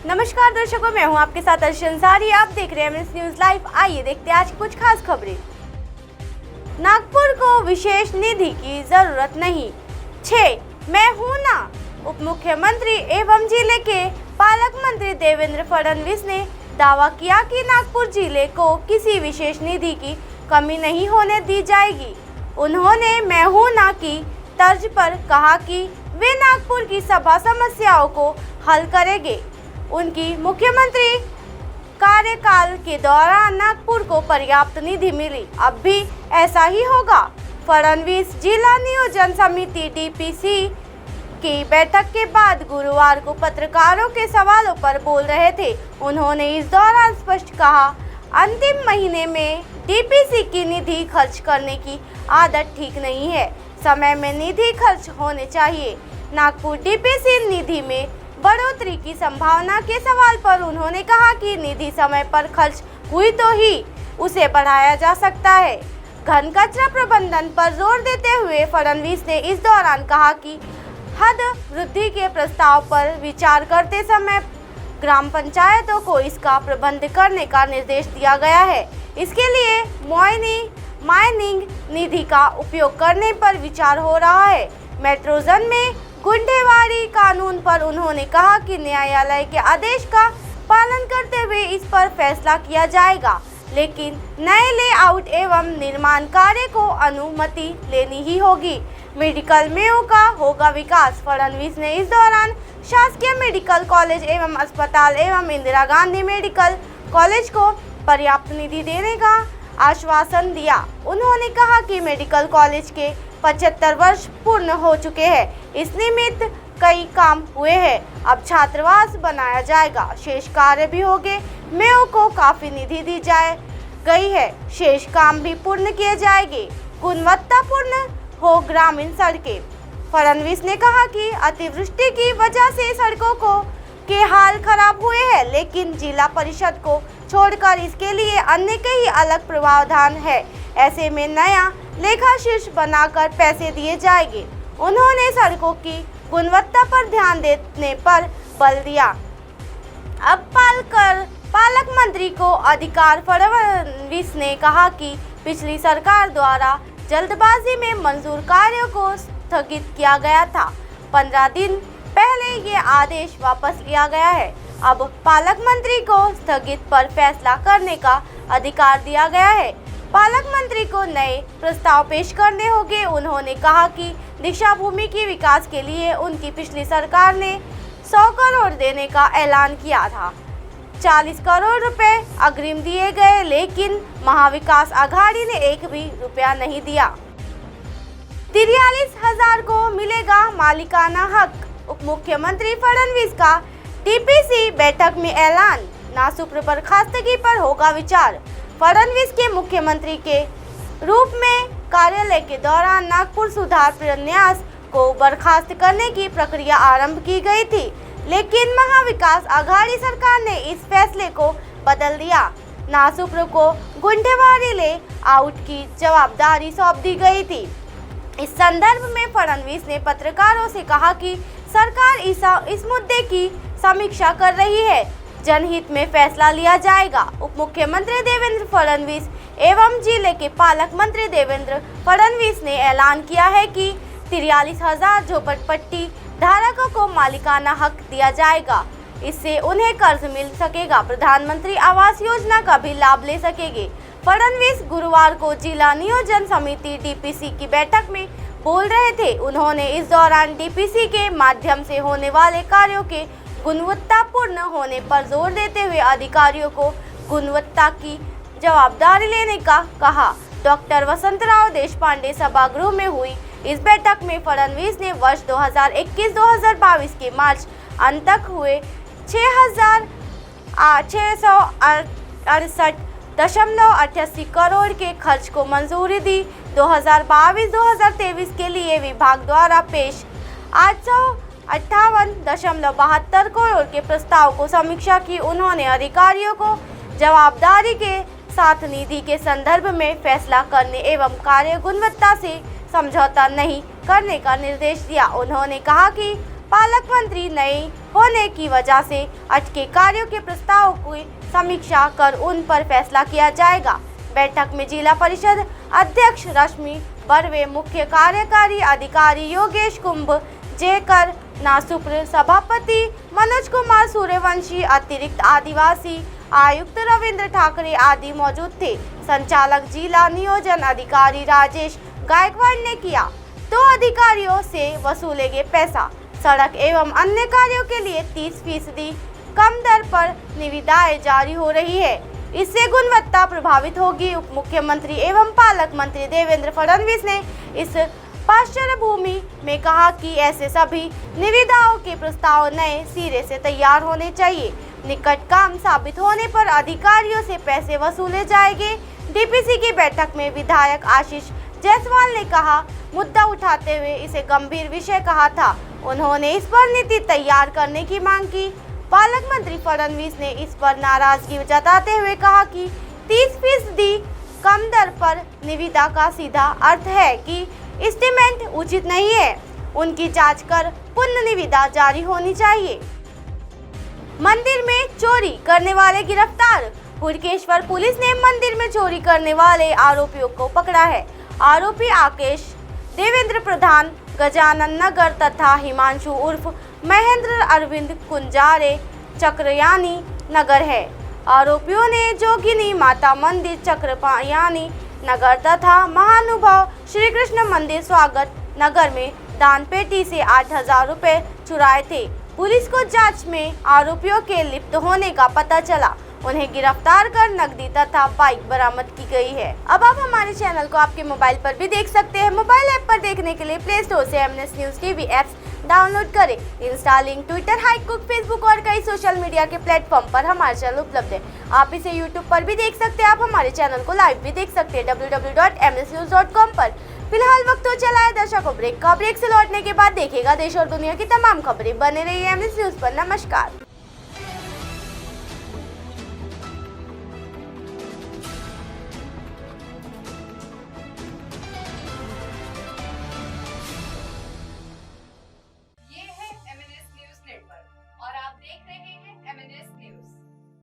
नमस्कार दर्शकों, मैं हूं आपके साथ अर्शी अंसारी। आप देख रहे हैं एमएस न्यूज लाइव। आइए देखते हैं आज कुछ खास खबरें। नागपुर को विशेष निधि की जरूरत नहीं। 6 मैं हूं ना। उप मुख्यमंत्री एवं जिले के पालक मंत्री देवेंद्र फडणवीस ने दावा किया कि नागपुर जिले को किसी विशेष निधि की कमी नहीं होने दी जाएगी। उन्होंने मैं हूं ना की तर्ज पर कहा कि वे नागपुर की सभी समस्याओं को हल करेंगे। उनकी मुख्यमंत्री कार्यकाल के दौरान नागपुर को पर्याप्त निधि मिली, अब भी ऐसा ही होगा। फडणवीस जिला नियोजन समिति डीपीसी की बैठक के बाद गुरुवार को पत्रकारों के सवालों पर बोल रहे थे। उन्होंने इस दौरान स्पष्ट कहा, अंतिम महीने में डीपीसी की निधि खर्च करने की आदत ठीक नहीं है। समय में निधि खर्च होने चाहिए। नागपुर डीपीसी निधि में बढ़ोतरी की संभावना के सवाल पर उन्होंने कहा कि निधि समय पर खर्च हुई तो ही उसे बढ़ाया जा सकता है। घन कचरा प्रबंधन पर जोर देते हुए फडणवीस ने इस दौरान कहा कि हद वृद्धि के प्रस्ताव पर विचार करते समय ग्राम पंचायतों को इसका प्रबंध करने का निर्देश दिया गया है। इसके लिए माइनिंग निधि का उपयोग करने पर विचार हो रहा है। मेट्रो जोन में गुंठेवारी कानून पर उन्होंने कहा कि न्यायालय के आदेश का पालन करते हुए इस पर फैसला किया जाएगा, लेकिन नए लेआउट एवं निर्माण कार्य को अनुमति लेनी ही होगी। मेडिकल मेयो का होगा विकास। फडणवीस ने इस दौरान शासकीय मेडिकल कॉलेज एवं अस्पताल एवं इंदिरा गांधी मेडिकल कॉलेज को पर्याप्त निधि देने का आश्वासन दिया। उन्होंने कहा कि मेडिकल कॉलेज के 75 वर्ष पूर्ण हो चुके हैं। इस निमित्त कई काम हुए हैं। अब छात्रावास बनाया जाएगा, शेष कार्य भी होंगे। मेयो को काफी निधि दी गई है, शेष काम भी पूर्ण किए जाएंगे। गुणवत्तापूर्ण हो ग्रामीण सड़कें। फडणवीस ने कहा कि अतिवृष्टि की वजह से सड़कों के हाल खराब हुए हैं, लेकिन जिला परिषद को छोड़कर इसके लिए अन्य कई अलग प्रावधान है। ऐसे में नया लेखा शीर्ष बनाकर पैसे दिए जाएंगे। उन्होंने सड़कों की गुणवत्ता पर ध्यान देने पर बल दिया। अब पालक मंत्री को अधिकार। फडणवीस ने कहा कि पिछली सरकार द्वारा जल्दबाजी में मंजूर कार्यों को स्थगित किया गया था। 15 दिन पहले ये आदेश वापस लिया गया है। अब पालक मंत्री को स्थगित पर फैसला करने का अधिकार दिया गया है। पालक मंत्री को नए प्रस्ताव पेश करने होंगे। उन्होंने कहा कि दीक्षा भूमि के विकास के लिए उनकी पिछली सरकार ने 100 करोड़ देने का ऐलान किया था। 40 करोड़ रुपए अग्रिम दिए गए, लेकिन महाविकास आघाड़ी ने एक भी रुपया नहीं दिया। 43,000 को मिलेगा मालिकाना हक। उप मुख्यमंत्री फडणवीस का डीपीसी बैठक में ऐलान। नासूर बर्खास्तगी पर होगा विचार। फडणवीस के मुख्यमंत्री के रूप में कार्यालय के दौरान नागपुर सुधार प्रन्यास को बर्खास्त करने की प्रक्रिया आरंभ की गई थी, लेकिन महाविकास आघाड़ी सरकार ने इस फैसले को बदल दिया। नासूर को गुंठेवारी ले आउट की जवाबदारी सौंप दी गई थी। इस संदर्भ में फडणवीस ने पत्रकारों से कहा कि सरकार इस मुद्दे की समीक्षा कर रही है, जनहित में फैसला लिया जाएगा। उप मुख्यमंत्री देवेंद्र फडणवीस एवं जिले के पालक मंत्री देवेंद्र फडणवीस ने ऐलान किया है कि 43,000 झोपड़पट्टी धारकों को मालिकाना हक दिया जाएगा। इससे उन्हें कर्ज मिल सकेगा, प्रधानमंत्री आवास योजना का भी लाभ ले सकेंगे। फडणवीस गुरुवार को जिला नियोजन समिति डीपीसी की बैठक में बोल रहे थे। उन्होंने इस दौरान डीपीसी के माध्यम से होने वाले कार्यों के गुणवत्तापूर्ण होने पर जोर देते हुए अधिकारियों को गुणवत्ता की जवाबदारी लेने का कहा। डॉक्टर वसंतराव देशपांडे सभागृह में हुई इस बैठक में फडणवीस ने वर्ष 2021-2022 के मार्च अंत तक हुए 6,668.88 करोड़ के खर्च को मंजूरी दी। 2022-2023 के लिए विभाग द्वारा पेश 858.72 करोड़ के प्रस्ताव को समीक्षा की। उन्होंने अधिकारियों को जवाबदारी के साथ निधि के संदर्भ में फैसला करने एवं कार्य गुणवत्ता से समझौता नहीं करने का निर्देश दिया। उन्होंने कहा कि पालक मंत्री नए होने की वजह से अटके कार्यों के प्रस्ताव की समीक्षा कर उन पर फैसला किया जाएगा। बैठक में जिला परिषद अध्यक्ष रश्मि बर्वे, मुख्य कार्यकारी अधिकारी योगेश कुंभ, जेकर नासुप्र, सभापति मनोज कुमार सूर्यवंशी, अतिरिक्त आदिवासी आयुक्त रविंद्र ठाकरे आदि मौजूद थे। संचालक जिला नियोजन अधिकारी राजेश गायकवाड़ ने किया। तो अधिकारियों से वसूले गए पैसा। सड़क एवं अन्य कार्यों के लिए 30% कम दर पर निविदाएं जारी हो रही है। इससे गुणवत्ता प्रभावित होगी। उप मुख्यमंत्री एवं पालक मंत्री देवेंद्र फडणवीस ने इस पाश्चर्य भूमि में कहा कि ऐसे सभी निविदाओं के प्रस्ताव नए सिरे से तैयार होने चाहिए। निकट काम साबित होने पर अधिकारियों से पैसे वसूले जाएंगे। डीपीसी की बैठक में विधायक आशीष जायसवाल ने कहा, मुद्दा उठाते हुए इसे गंभीर विषय कहा था। उन्होंने इस पर नीति तैयार करने की मांग की। पालक मंत्री फडणवीस ने इस पर नाराजगी जताते हुए कहा कि 30% कम दर पर निविदा का सीधा अर्थ है कि एस्टीमेट उचित नहीं है। उनकी जांच कर पुनः निविदा जारी होनी चाहिए। मंदिर में चोरी करने वाले गिरफ्तार। हुड़केश्वर पुलिस ने मंदिर में चोरी करने वाले आरोपियों को पकड़ा है। आरोपी आकेश, देवेंद्र प्रधान, गजानन नगर तथा हिमांशु उर्फ महेंद्र अरविंद कुंजारे चक्रयानी नगर है। आरोपियों ने जोगिनी माता मंदिर चक्रयानी नगर तथा महानुभाव श्री कृष्ण मंदिर स्वागत नगर में दान पेटी से 8,000 रुपए चुराए थे। पुलिस को जांच में आरोपियों के लिप्त होने का पता चला। उन्हें गिरफ्तार कर नकदी तथा बाइक बरामद की गई है। अब आप हमारे चैनल को आपके मोबाइल पर भी देख सकते हैं। मोबाइल ऐप पर देखने के लिए प्ले स्टोर से MNS news TV apps download करें। इंस्टा, लिंक, ट्विटर, हाईकुक, फेसबुक और कई सोशल मीडिया के प्लेटफॉर्म पर हमारा चैनल उपलब्ध है। आप इसे यूट्यूब पर भी देख सकते हैं। आप हमारे चैनल को लाइव भी देख सकते हैं www.mnsnews.com पर। फिलहाल वक्त तो चला है दर्शकों ब्रेक का। ब्रेक से लौटने के बाद देखिएगा देश और दुनिया की तमाम खबरें। बने रहिए एमएनएस न्यूज पर। नमस्कार।